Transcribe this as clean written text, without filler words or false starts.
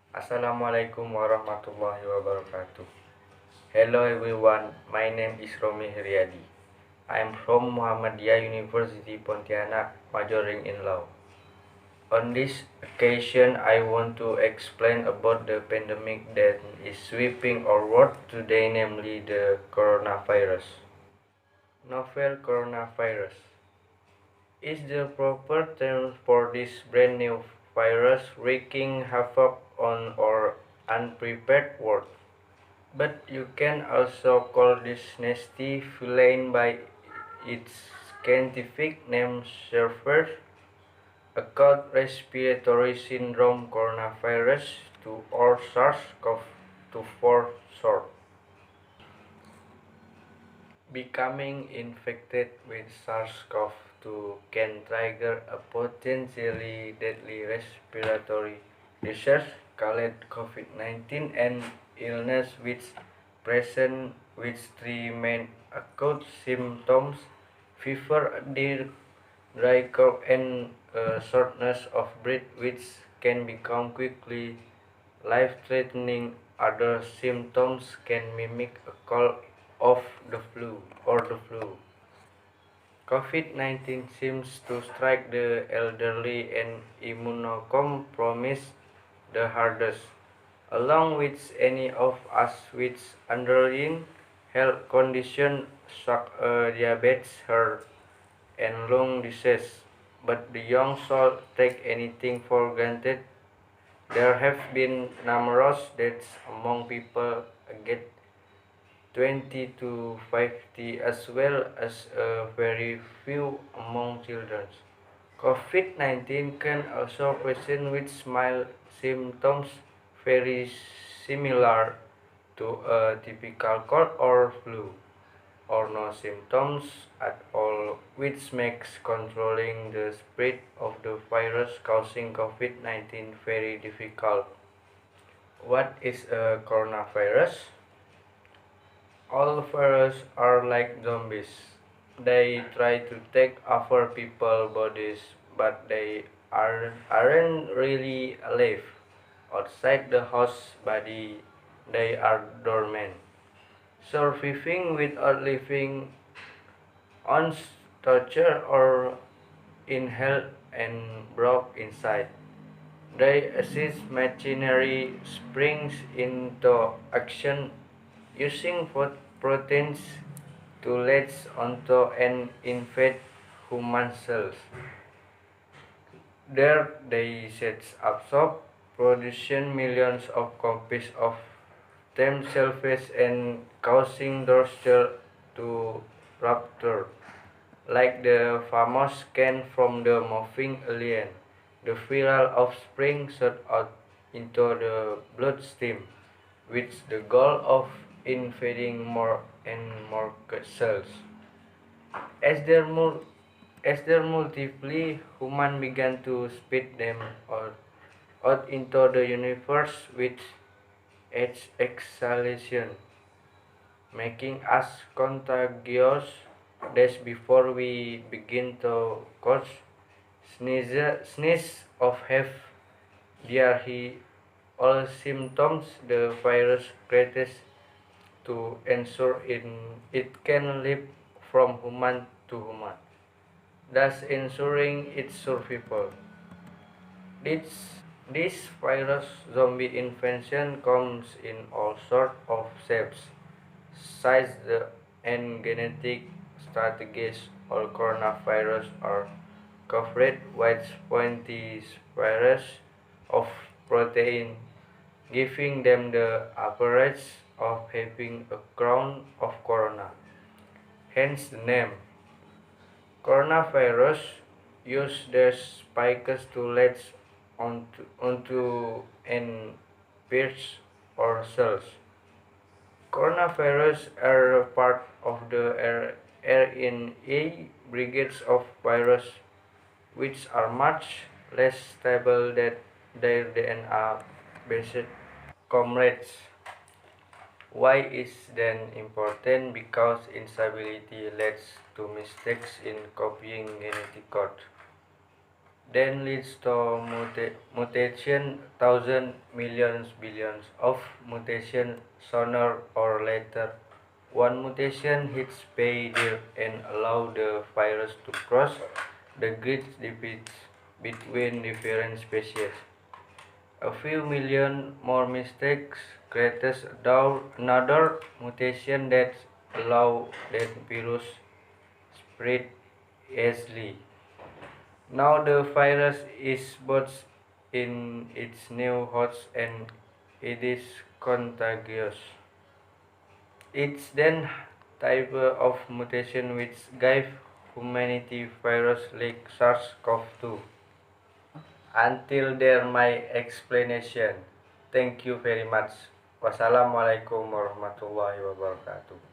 Assalamualaikum warahmatullahi wabarakatuh. Hello everyone, my name is Romi Heriadi. I am from Muhammadiyah University Pontianak, majoring in law. On this occasion, I want to explain about the pandemic that is sweeping our world today, namely the coronavirus. Novel coronavirus is the proper term for this brand new virus wreaking havoc on our unprepared world. But you can also call this nasty feline by its scientific name SARS, acute respiratory syndrome coronavirus to or SARS-CoV-2 for short. Becoming infected with SARS-CoV-2 can trigger a potentially deadly respiratory disease called COVID-19, an illness which presents with three main acute symptoms: fever, dry cough, and shortness of breath, which can become quickly life-threatening. Other symptoms can mimic a cold of the flu or the flu. COVID-19 seems to strike the elderly and immunocompromised the hardest, along with any of us with underlying health conditions such as diabetes, heart, and lung disease. But the young should take anything for granted. There have been numerous deaths among people aged 20 to 50, as well as a very few among children. COVID-19 can also present with mild symptoms very similar to a typical cold or flu, or no symptoms at all, which makes controlling the spread of the virus causing COVID-19 very difficult. What is a coronavirus? All viruses are like zombies. They try to take over people's bodies, but they aren't really alive. Outside the host body, they are dormant, surviving without living on torture or inhaled and broke inside. They assist machinery springs into action using proteins to latch onto and invade human cells. There they set up shop, producing millions of copies of themselves and causing those to rupture. Like the famous scan from the moving alien, the viral offspring shot out into the bloodstream, with the goal of invading more and more cells. As their mul- as their multiply, humans began to spit them out into the universe with its exhalation, making us contagious. Days before we begin to cough, sneeze of have diarrhea, all symptoms the virus creates to ensure it can live from human to human, thus ensuring its survival. This, this virus zombie infection comes in all sorts of shapes, sizes, and genetic strategies. All coronavirus are covered with pointy virus of protein, giving them the appearance of having a crown of corona. Hence the name. Coronavirus use their spikes to latch onto and pierce or cells. Coronavirus are part of the RNA brigades of virus, which are much less stable than their DNA-based comrades. Why is then important? Because instability leads to mistakes in copying genetic code. then leads to mutation, thousands, millions, billions of mutations sooner or later. One mutation hits pay dirt and allow the virus to cross the great divides between different species. A few million more mistakes creates another mutation that allow that virus spread easily. Now the virus is both in its new host and it is contagious. It's then type of mutation which gave humanity virus like SARS-CoV-2. Until there my explanation. Thank you very much. Wassalamualaikum warahmatullahi wabarakatuh.